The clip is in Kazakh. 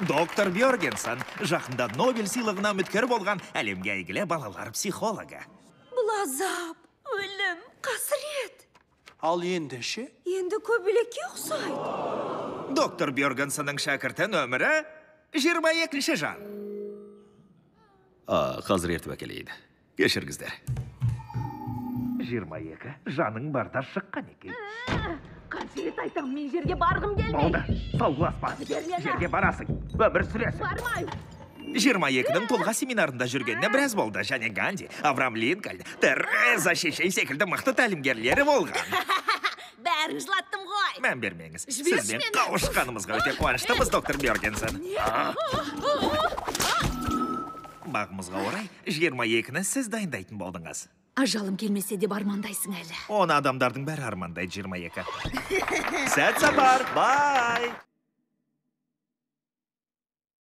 Доктор Бьоргенсон, жақында Нобель сыйлығына үміткер болған әлемге әйгілі балалар психологы. Бұл азап, өлім, қасірет. Ал енді ше? Енді көбелекке ұқсайды. Доктор Бьоргенсонның шәкіртін өмірі 22-ші жан. Қазір ертіп әкелейді. Кешіргіздер. 22 жаның барда шыққан екен. Қаншырет айтам, мен жерге барғым келмей. Болды, сауласпа. Жерге барасың, өмір сүресің. Бармай. 22-ның толға семинарында жүргеніне біраз болды. Және Ганди, Авраам Линкольн, Тереза шешей секілді мықты тәлімгерлері болған. Бәрін жылаттым ғой. Мән бермеңіз. Жіберші Сізбен мені. қауышқанымызға өте қуаныштымыз, доктор Бьоргенсон. Бағымызға орай, 22-ні сіз дайындайтын болдыңыз. Ажалым келмесе деп армандайсың әлі. Оны адамдардың бәрі армандайды 22. Сәт сапар, бай!